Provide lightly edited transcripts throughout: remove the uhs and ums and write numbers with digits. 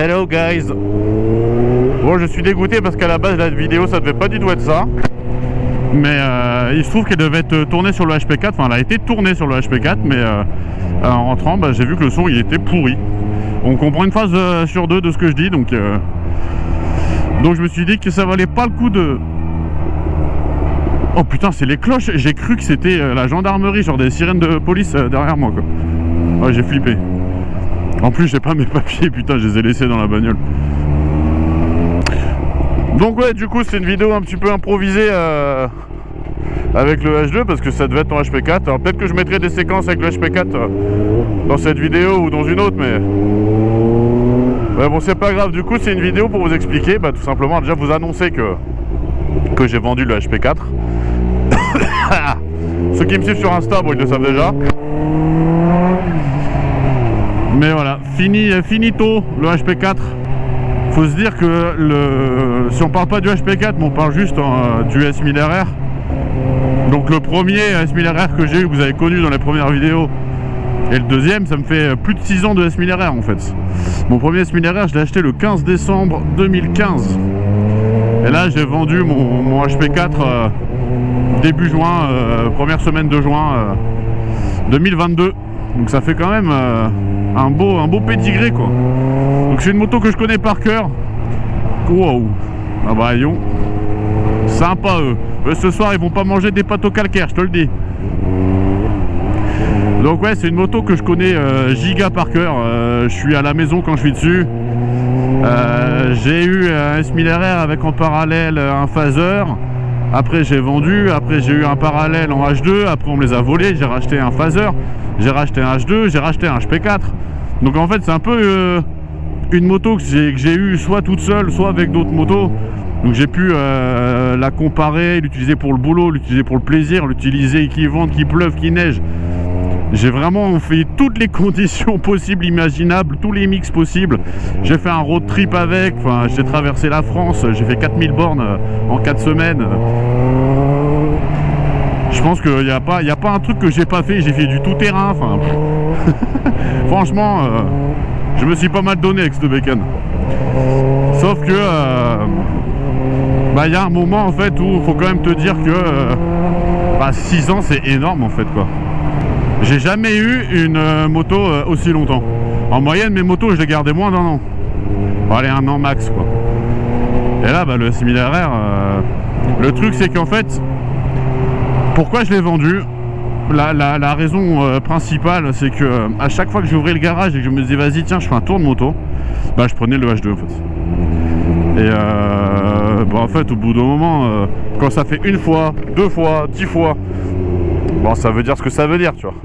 Hello guys. Bon, je suis dégoûté parce qu'à la base la vidéo ça devait pas du tout être ça. Mais il se trouve qu'elle devait être tournée sur le HP4. Enfin, elle a été tournée sur le HP4, mais en rentrant, bah, j'ai vu que le son il était pourri. On comprend une phrase sur deux de ce que je dis, donc je me suis dit que ça valait pas le coup de... Oh putain, c'est les cloches. J'ai cru que c'était la gendarmerie, genre des sirènes de police derrière moi, quoi. Ouais, j'ai flippé. En plus, j'ai pas mes papiers, putain, je les ai laissés dans la bagnole. Donc ouais, du coup, c'est une vidéo un petit peu improvisée avec le H2 parce que ça devait être en HP4. Alors peut-être que je mettrai des séquences avec le HP4 dans cette vidéo ou dans une autre, mais bon, c'est pas grave. Du coup, c'est une vidéo pour vous expliquer, tout simplement, déjà vous annoncer que j'ai vendu le HP4. Ceux qui me suivent sur Insta, bon, ils le savent déjà. Mais voilà, finito le HP4. Faut se dire que si on parle pas du HP4, mais on parle juste du S1000RR. Donc le premier S1000RR que j'ai eu, que vous avez connu dans les premières vidéos, et le deuxième, ça me fait plus de 6 ans de S1000RR en fait. Mon premier S1000RR, je l'ai acheté le 15 décembre 2015. Et là, j'ai vendu mon HP4 début juin, première semaine de juin 2022. Donc ça fait quand même un beau pédigré, quoi. Donc c'est une moto que je connais par cœur. Wow. Ah bah yon. Sympa eux. Ce soir ils vont pas manger des pâtes au calcaire, je te le dis. Donc ouais, c'est une moto que je connais giga par cœur. Je suis à la maison quand je suis dessus. J'ai eu un S1000RR avec en parallèle un phaser. Après j'ai vendu, après j'ai eu un parallèle en H2, après on me les a volés, j'ai racheté un phaser, j'ai racheté un H2, j'ai racheté un HP4. Donc en fait c'est un peu une moto que j'ai eu soit toute seule, soit avec d'autres motos. Donc j'ai pu la comparer, l'utiliser pour le boulot, l'utiliser pour le plaisir, l'utiliser qu'il vente, qu'il pleuve, qu'il neige. J'ai vraiment fait toutes les conditions possibles, imaginables, tous les mix possibles. J'ai fait un road trip avec, enfin, j'ai traversé la France, j'ai fait 4000 bornes en 4 semaines. Je pense qu'il n'y a pas un truc que j'ai pas fait, j'ai fait du tout-terrain. Enfin, franchement, je me suis pas mal donné avec ce bacon. Sauf que y a un moment en fait où il faut quand même te dire que 6 ans c'est énorme en fait, quoi. J'ai jamais eu une moto aussi longtemps. En moyenne, mes motos, je les gardais moins d'un an. Bon, allez, un an max, quoi. Et là, le S1000RR, le truc, c'est qu'en fait, pourquoi je l'ai vendu, la raison principale, c'est que à chaque fois que j'ouvrais le garage et que je me disais, vas-y, tiens, je fais un tour de moto, je prenais le H2, en fait. Et en fait, au bout d'un moment, quand ça fait une fois, 2 fois, 10 fois, bon, ça veut dire ce que ça veut dire, tu vois.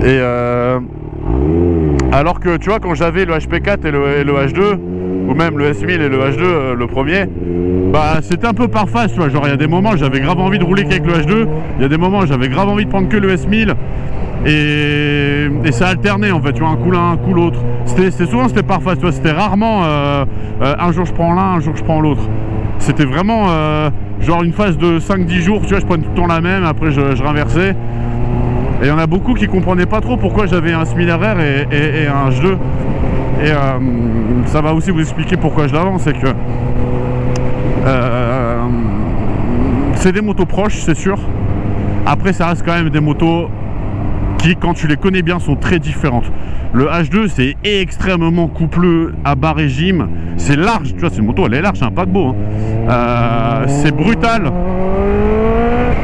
Et alors que, tu vois, quand j'avais le HP4 et le H2, ou même le S1000 et le H2, le premier, c'était un peu par phase, tu vois. Genre, il y a des moments, j'avais grave envie de rouler qu'avec le H2, il y a des moments, j'avais grave envie de prendre que le S1000, et ça alternait, en fait, tu vois, un coup l'un, un coup l'autre. Souvent, c'était par phase, tu vois, c'était rarement un jour je prends l'un, un jour je prends l'autre. C'était vraiment genre une phase de 5-10 jours, tu vois, je prenais tout le temps la même, après je renversais. Et il y en a beaucoup qui comprenaient pas trop pourquoi j'avais un S1000RR et un H2. Et ça va aussi vous expliquer pourquoi je la vends, c'est que c'est des motos proches, c'est sûr. Après, ça reste quand même des motos qui, quand tu les connais bien, sont très différentes. Le H2, c'est extrêmement coupleux à bas régime. C'est large, tu vois, cette moto, elle est large, c'est un paquebot. C'est brutal.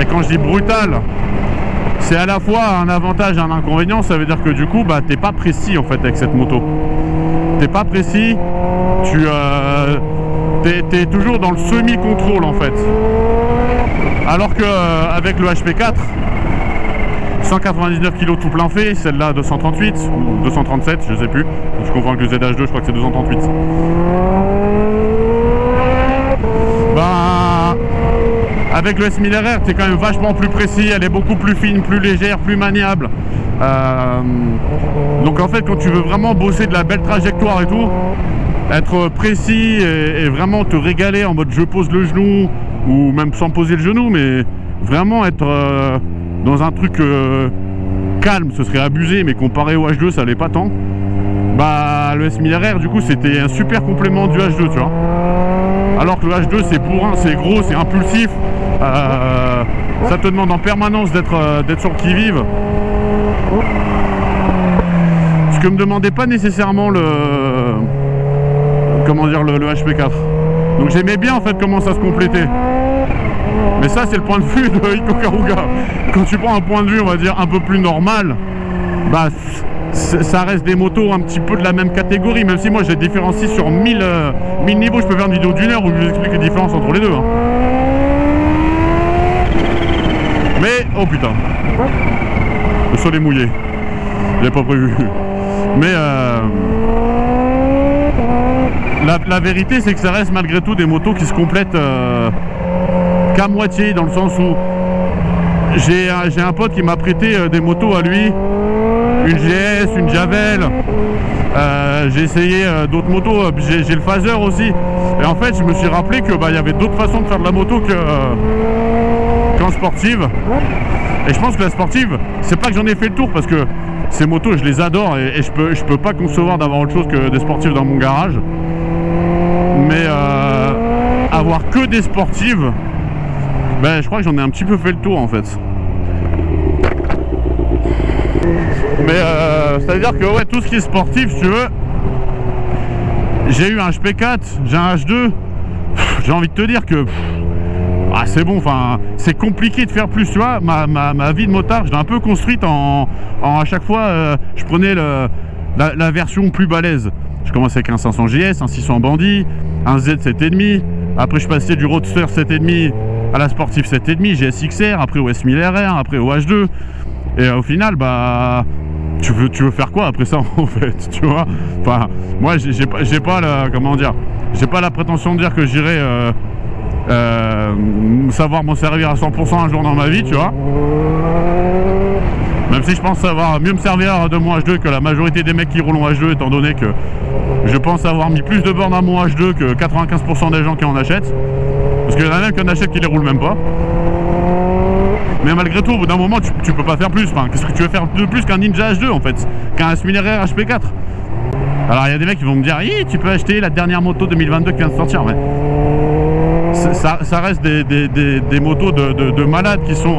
Et quand je dis brutal, c'est à la fois un avantage et un inconvénient. Ça veut dire que du coup, t'es pas précis en fait avec cette moto. T'es pas précis. T'es toujours dans le semi-contrôle en fait. Alors que avec le HP4, 199 kg tout plein fait, celle-là 238 ou 237, je sais plus. Je confonds avec le ZH2, je crois que c'est 238. Avec le S1000RR, t'es quand même vachement plus précis, elle est beaucoup plus fine, plus légère, plus maniable. Donc en fait, quand tu veux vraiment bosser de la belle trajectoire et tout, être précis et vraiment te régaler en mode je pose le genou, ou même sans poser le genou, mais vraiment être dans un truc calme, ce serait abusé, mais comparé au H2, ça l'est pas tant. le S1000RR, du coup, c'était un super complément du H2, tu vois. Alors que le H2, c'est bourrin, c'est gros, c'est impulsif. Ça te demande en permanence d'être sur le qui-vive. Ce que me demandait pas nécessairement le HP4. Donc j'aimais bien en fait comment ça se complétait. Mais ça c'est le point de vue de Ikokaruga. Quand tu prends un point de vue on va dire un peu plus normal, bah ça reste des motos un petit peu de la même catégorie, même si moi je les différencie sur 1000 niveaux. Je peux faire une vidéo d'1 heure où je vous explique les différences entre les deux, hein. Mais oh putain, le sol est mouillé, je l'ai pas prévu. Mais la vérité c'est que ça reste malgré tout des motos qui se complètent qu'à moitié, dans le sens où j'ai un pote qui m'a prêté des motos à lui, une GS, une Javel, j'ai essayé d'autres motos, j'ai le phaser aussi, et en fait je me suis rappelé que y avait d'autres façons de faire de la moto qu'en sportive. Et je pense que la sportive, c'est pas que j'en ai fait le tour, parce que ces motos je les adore et je peux pas concevoir d'avoir autre chose que des sportives dans mon garage. Mais avoir que des sportives, je crois que j'en ai un petit peu fait le tour en fait. Mais c'est à dire que ouais, tout ce qui est sportif, si tu veux, j'ai eu un HP4, j'ai un H2, j'ai envie de te dire que c'est bon, enfin c'est compliqué de faire plus, tu vois. Ma vie de motard, je l'ai un peu construite à chaque fois je prenais la version plus balèze. Je commençais avec un 500 JS, un 600 Bandit, un Z 7,5, après je passais du Roadster 7,5 à la Sportive 7,5, GS XR, après au S1000RR, après au H2, et au final tu veux faire quoi après ça en fait, tu vois. Enfin moi j'ai pas la prétention de dire que j'irai savoir m'en servir à 100% un jour dans ma vie, tu vois. Même si je pense savoir mieux me servir de mon H2 que la majorité des mecs qui roulent en H2, étant donné que je pense avoir mis plus de bornes à mon H2 que 95% des gens qui en achètent. Parce qu'il y en a même qui en achètent qui les roulent même pas. Mais malgré tout, au bout d'un moment, tu peux pas faire plus. Enfin, qu'est-ce que tu veux faire de plus qu'un Ninja H2 en fait, qu'un S1000RR HP4? Alors il y a des mecs qui vont me dire, tu peux acheter la dernière moto 2022 qui vient de sortir, mais ça reste des motos de malades qui sont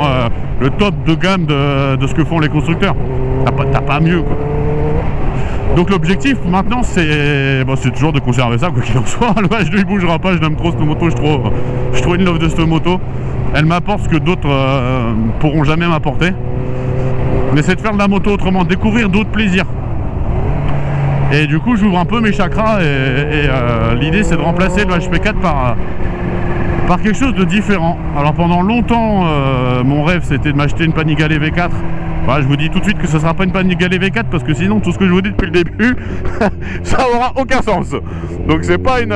le top de gamme de ce que font les constructeurs. T'as pas mieux quoi. Donc l'objectif maintenant c'est toujours de conserver ça quoi qu'il en soit. Le H2 il bougera pas, je l'aime trop cette moto, je suis trop in love de cette moto. Elle m'apporte ce que d'autres pourront jamais m'apporter. Mais c'est de faire de la moto autrement, découvrir d'autres plaisirs. Et du coup j'ouvre un peu mes chakras et l'idée c'est de remplacer le HP4 par quelque chose de différent. Alors pendant longtemps mon rêve c'était de m'acheter une Panigale V4. Je vous dis tout de suite que ce sera pas une Panigale V4 parce que sinon tout ce que je vous dis depuis le début ça aura aucun sens. Donc c'est pas une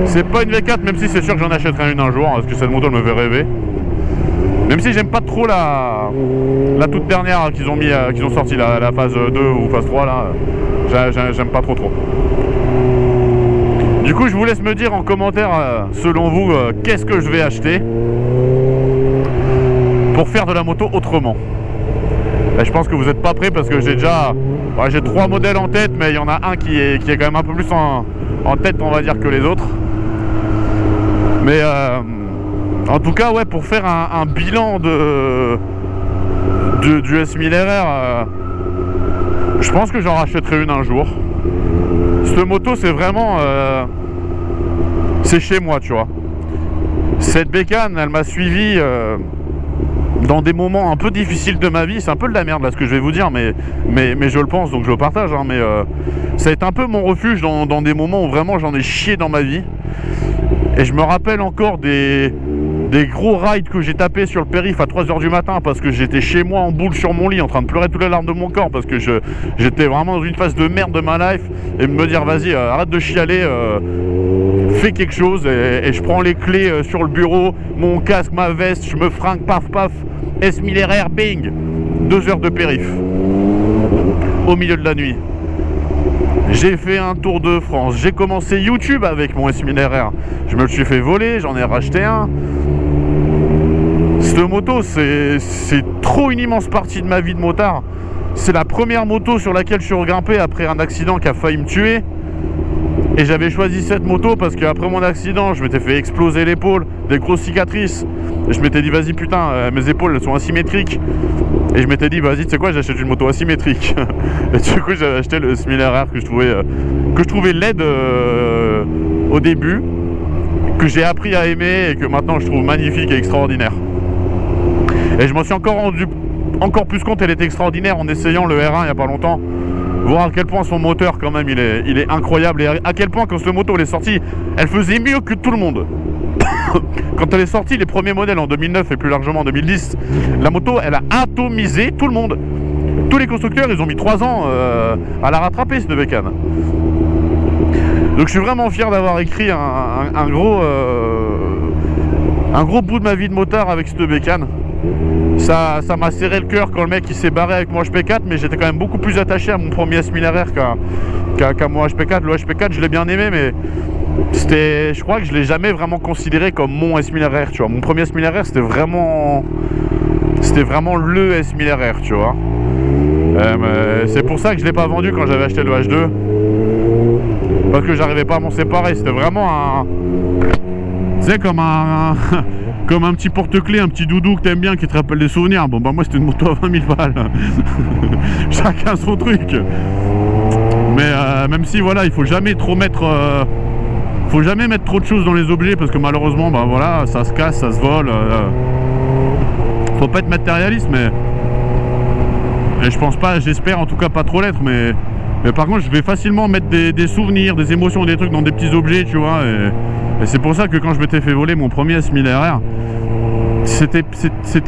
V4, même si c'est sûr que j'en achèterai une un jour parce que cette moto elle me fait rêver. Même si j'aime pas trop la toute dernière qu'ils ont sorti, la phase 2 ou phase 3 là, j'aime pas trop. Du coup je vous laisse me dire en commentaire selon vous qu'est-ce que je vais acheter pour faire de la moto autrement. Là, je pense que vous n'êtes pas prêts parce que j'ai déjà j'ai 3 modèles en tête, mais il y en a un qui est quand même un peu plus en tête on va dire que les autres. Mais en tout cas ouais, pour faire un bilan du S1000RR, je pense que j'en rachèterai une un jour. Cette moto c'est vraiment c'est chez moi, tu vois. Cette bécane elle m'a suivi dans des moments un peu difficiles de ma vie. C'est un peu de la merde là ce que je vais vous dire, mais je le pense donc je le partage hein, mais ça a été un peu mon refuge dans des moments où vraiment j'en ai chié dans ma vie. Et je me rappelle encore des gros rides que j'ai tapé sur le périph' à 3 h du matin parce que j'étais chez moi en boule sur mon lit en train de pleurer toutes les larmes de mon corps parce que j'étais vraiment dans une phase de merde de ma life, et me dire vas-y arrête de chialer, fais quelque chose, et je prends les clés sur le bureau, mon casque, ma veste, je me fringue, paf paf, S1000RR, bing, 2 heures de périph' au milieu de la nuit. J'ai fait un tour de France, j'ai commencé YouTube avec mon S1000RR, je me le suis fait voler, j'en ai racheté un. Cette moto c'est trop une immense partie de ma vie de motard. c'est la première moto sur laquelle je suis regrimpé après un accident qui a failli me tuer. Et j'avais choisi cette moto parce qu'après mon accident, je m'étais fait exploser l'épaule, des grosses cicatrices. Et je m'étais dit, vas-y putain, mes épaules elles sont asymétriques. Et je m'étais dit, vas-y, tu sais quoi, j'achète une moto asymétrique. Et du coup, j'avais acheté le 6000 RR que je trouvais laid au début, que j'ai appris à aimer et que maintenant je trouve magnifique et extraordinaire. Et je m'en suis encore rendu encore plus compte, elle est extraordinaire en essayant le R1 il n'y a pas longtemps. Voir à quel point son moteur quand même il est incroyable, et à quel point quand cette moto elle est sortie, elle faisait mieux que tout le monde. Quand elle est sortie, les premiers modèles en 2009 et plus largement en 2010, la moto elle a atomisé tout le monde. Tous les constructeurs ils ont mis 3 ans à la rattraper cette bécane. Donc je suis vraiment fier d'avoir écrit un gros bout de ma vie de motard avec cette bécane. Ça m'a serré le cœur quand le mec il s'est barré avec mon HP4, mais j'étais quand même beaucoup plus attaché à mon premier S1000 RR qu'à mon HP4. Le HP4 je l'ai bien aimé, mais je crois que je l'ai jamais vraiment considéré comme mon S1000 RR, tu vois. Mon premier S1000 RR c'était vraiment le S1000 RR, tu vois. C'est pour ça que je l'ai pas vendu quand j'avais acheté le H2, parce que j'arrivais pas à m'en séparer. C'était vraiment tu sais, comme un petit porte-clés, un petit doudou que t'aimes bien, qui te rappelle des souvenirs. Bon bah moi c'était une moto à 20 000 balles. Chacun son truc. Mais même si voilà, il faut jamais trop mettre faut jamais mettre trop de choses dans les objets, parce que malheureusement bah voilà, ça se casse, ça se vole. Faut pas être matérialiste, mais et je pense pas, j'espère en tout cas pas trop l'être, mais par contre je vais facilement mettre des souvenirs, des émotions, des trucs dans des petits objets, tu vois. Et c'est pour ça que quand je m'étais fait voler mon premier S1000 RR, c'était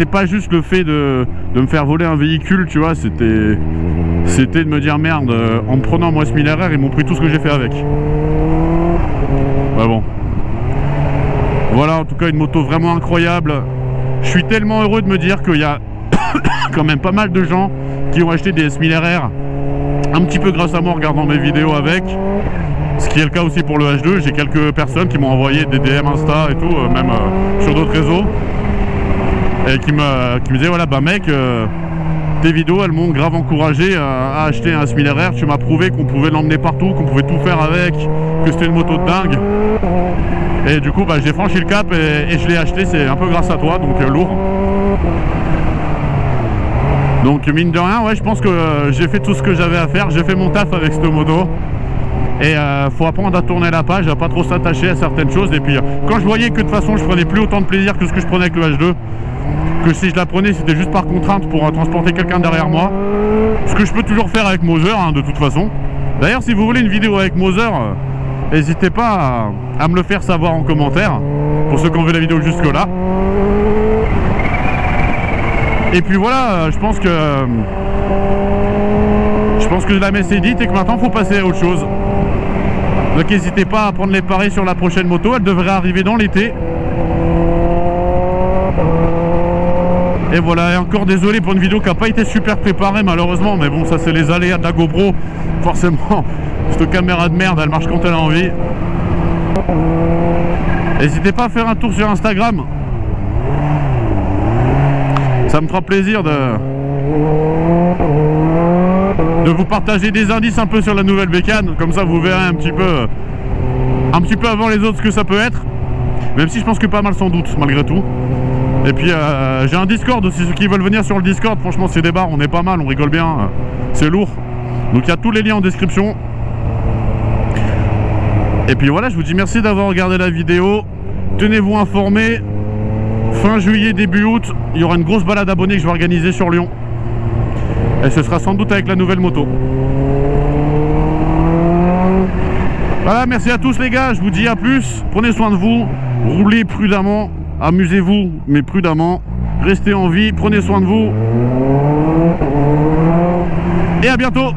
pas juste le fait de me faire voler un véhicule, tu vois, c'était de me dire merde, en me prenant mon S1000 RR, ils m'ont pris tout ce que j'ai fait avec. Bah bon. Voilà, en tout cas une moto vraiment incroyable. Je suis tellement heureux de me dire qu'il y a quand même pas mal de gens qui ont acheté des S1000 RR un petit peu grâce à moi en regardant mes vidéos avec. Ce qui est le cas aussi pour le H2, j'ai quelques personnes qui m'ont envoyé des DM Insta et tout, même sur d'autres réseaux, et qui me disaient voilà bah mec, tes vidéos elles m'ont grave encouragé à acheter un S1000 RR, tu m'as prouvé qu'on pouvait l'emmener partout, qu'on pouvait tout faire avec, que c'était une moto de dingue. Et du coup bah j'ai franchi le cap et je l'ai acheté, c'est un peu grâce à toi, donc lourd. Donc mine de rien, ouais, je pense que j'ai fait tout ce que j'avais à faire, j'ai fait mon taf avec cette moto. Et faut apprendre à tourner la page, à pas trop s'attacher à certaines choses. Et puis quand je voyais que de toute façon je prenais plus autant de plaisir que ce que je prenais avec le H2, que si je la prenais c'était juste par contrainte pour transporter quelqu'un derrière moi, ce que je peux toujours faire avec Moser hein, de toute façon. D'ailleurs si vous voulez une vidéo avec Moser, n'hésitez pas à me le faire savoir en commentaire, pour ceux qui ont vu la vidéo jusque là. Et puis voilà, je pense que la messe est dite et que maintenant il faut passer à autre chose. Donc n'hésitez pas à prendre les paris sur la prochaine moto, elle devrait arriver dans l'été. Et voilà, et encore désolé pour une vidéo qui n'a pas été super préparée malheureusement, mais bon ça c'est les aléas de la GoPro, forcément. Cette caméra de merde elle marche quand elle a envie. N'hésitez pas à faire un tour sur Instagram, ça me fera plaisir de vous partager des indices un peu sur la nouvelle bécane, comme ça vous verrez un petit peu avant les autres ce que ça peut être, même si je pense que pas mal sans doute malgré tout. Et puis j'ai un Discord aussi, ceux qui veulent venir sur le Discord, franchement c'est des bars, on est pas mal, on rigole bien, c'est lourd. Donc il y a tous les liens en description. Et puis voilà, je vous dis merci d'avoir regardé la vidéo, tenez-vous informés. Fin juillet, début août, il y aura une grosse balade abonnée que je vais organiser sur Lyon. Et ce sera sans doute avec la nouvelle moto. Voilà, merci à tous les gars, je vous dis à plus. Prenez soin de vous, roulez prudemment, amusez-vous, mais prudemment. Restez en vie, prenez soin de vous. Et à bientôt.